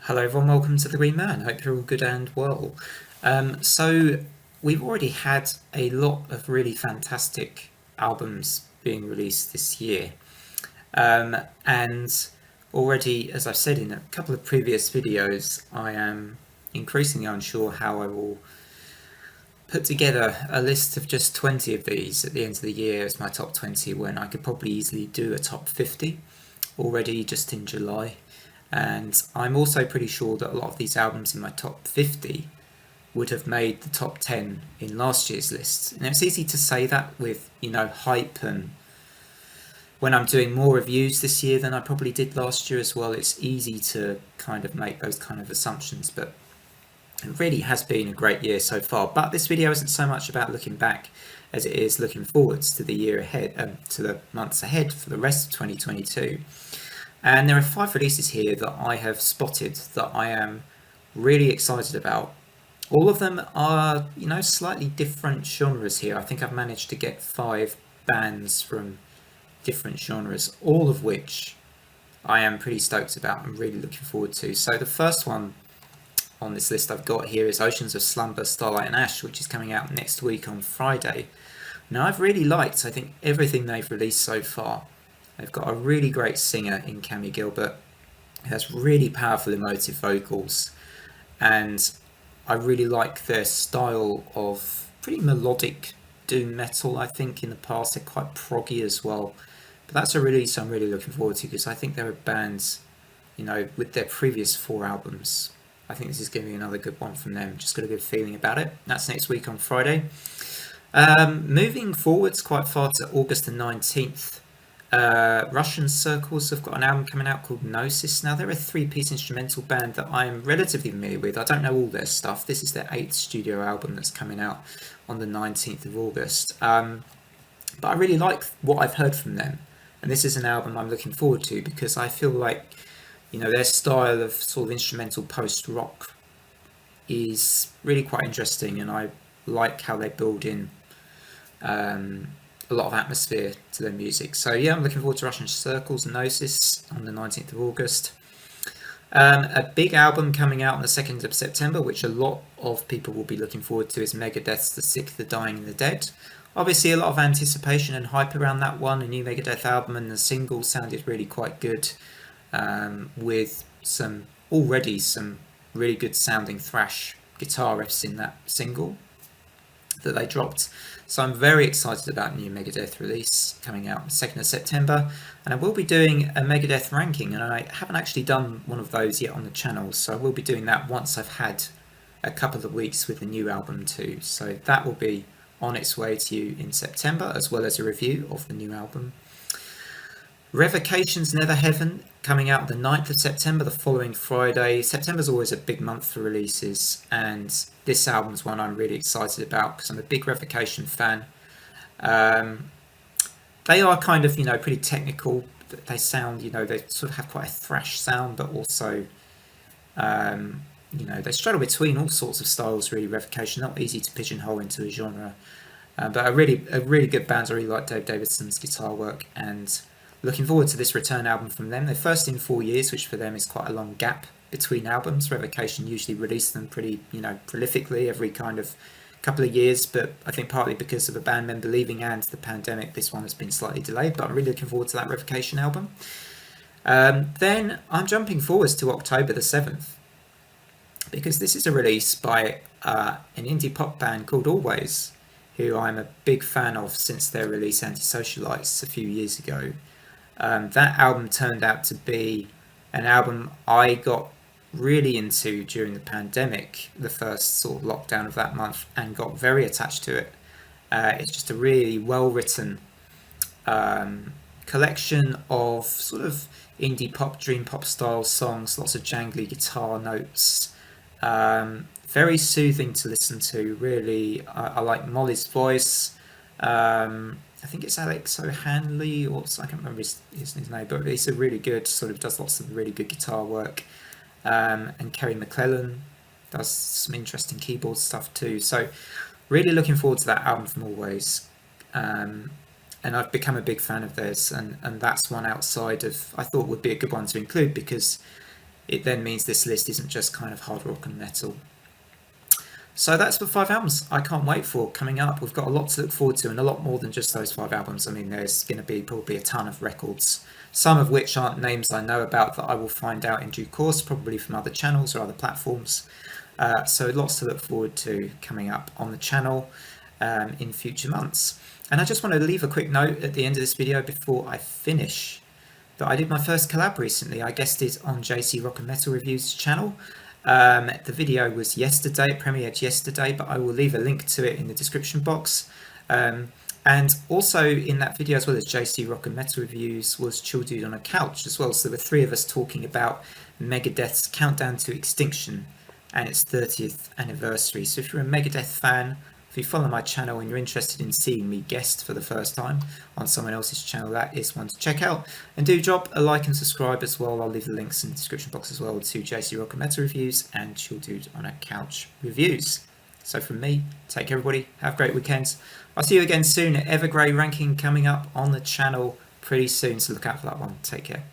Hello everyone, welcome to the Green Man. Hope you're all good and well. So we've already had a lot of really fantastic albums being released this year. And already, as I've said in a couple of previous videos, I am increasingly unsure how I will put together a list of just 20 of these at the end of the year as my top 20, when I could probably easily do a top 50 already just in July. And I'm also pretty sure that a lot of these albums in my top 50 would have made the top 10 in last year's list. Now it's easy to say that with, hype, and when I'm doing more reviews this year than I probably did last year as well, it's easy to kind of make those kind of assumptions, but it really has been a great year so far. But this video isn't so much about looking back as it is looking forwards to the year ahead, to the months ahead for the rest of 2022. And there are 5 releases here that I have spotted that I am really excited about. All of them are, slightly different genres here. I think I've managed to get 5 bands from different genres, all of which I am pretty stoked about and really looking forward to. So the first one on this list I've got here is Oceans of Slumber, Starlight and Ash, which is coming out next week on Friday. Now I've really liked, I think, everything they've released so far. They've got a really great singer in Cammy Gilbert who has really powerful emotive vocals, and I really like their style of pretty melodic doom metal. I think in the past they're quite proggy as well, but that's a release I'm really looking forward to because I think they're a band, with their previous 4 albums. I think this is going to be another good one from them. Just got a good feeling about it. That's next week on Friday. Moving forwards quite far to August the 19th. Russian Circles have got an album coming out called Gnosis. Now they're a 3-piece instrumental band that I'm relatively familiar with. I don't know all their stuff. This is their 8th studio album that's coming out on the 19th of August. But I really like what I've heard from them, and this is an album I'm looking forward to because I feel like, their style of sort of instrumental post-rock is really quite interesting, and I like how they build in a lot of atmosphere to their music. So yeah, I'm looking forward to Russian Circles and Gnosis on the 19th of August. A big album coming out on the 2nd of September, which a lot of people will be looking forward to, is Megadeath's The Sick, The Dying and The Dead. Obviously a lot of anticipation and hype around that one. A new Megadeth album, and the single sounded really quite good, with some really good sounding thrash guitar riffs in that single that they dropped. So I'm very excited about the new Megadeth release coming out on 2nd of September. And I will be doing a Megadeth ranking, and I haven't actually done one of those yet on the channel, so I will be doing that once I've had a couple of weeks with the new album too. So that will be on its way to you in September, as well as a review of the new album. Revocation's Never Heaven coming out the 9th of September, the following Friday. September's always a big month for releases, and this album's one I'm really excited about because I'm a big Revocation fan. They are kind of, pretty technical. They sound, they sort of have quite a thrash sound, but also, they straddle between all sorts of styles, really. Revocation, not easy to pigeonhole into a genre. But a really good band. I really like Dave Davidson's guitar work, and looking forward to this return album from them. They're first in 4 years, which for them is quite a long gap between albums. Revocation usually release them pretty, prolifically every kind of couple of years, but I think partly because of a band member leaving and the pandemic, this one has been slightly delayed, but I'm really looking forward to that Revocation album. Then I'm jumping forwards to October the 7th, because this is a release by an indie pop band called Always, who I'm a big fan of since their release Antisocialites a few years ago. That album turned out to be an album I got really into during the pandemic, the first sort of lockdown of that month, and got very attached to it. It's just a really well-written collection of sort of indie pop, dream pop style songs, lots of jangly guitar notes, very soothing to listen to, really. I like Molly's voice. I think it's Alex O'Hanley, or I can't remember his name, but he's a really good, sort of does lots of really good guitar work. And Kerry McClellan does some interesting keyboard stuff too. So really looking forward to that album from Always. And I've become a big fan of theirs, and that's one outside of, I thought would be a good one to include because it then means this list isn't just kind of hard rock and metal. So that's the 5 albums I can't wait for coming up. We've got a lot to look forward to, and a lot more than just those 5 albums. I mean, there's going to be probably a ton of records, some of which aren't names I know about that I will find out in due course, probably from other channels or other platforms. So lots to look forward to coming up on the channel in future months. And I just want to leave a quick note at the end of this video before I finish that I did my first collab recently. I guested on JC Rock and Metal Reviews channel. The video was yesterday, it premiered yesterday, but I will leave a link to it in the description box. And also in that video, as well as JC Rock and Metal Reviews, was Chill Dude on a Couch as well. So there were 3 of us talking about Megadeath's Countdown to Extinction and its 30th anniversary. So if you're a Megadeth fan, if you follow my channel and you're interested in seeing me guest for the first time on someone else's channel, that is one to check out. And do drop a like and subscribe as well. I'll leave the links in the description box as well to JC Rock and Metal Reviews and Chill Dude on a Couch Reviews. So from me, take care everybody, have great weekends. I'll see you again soon. Evergrey ranking coming up on the channel pretty soon, so look out for that one. Take care.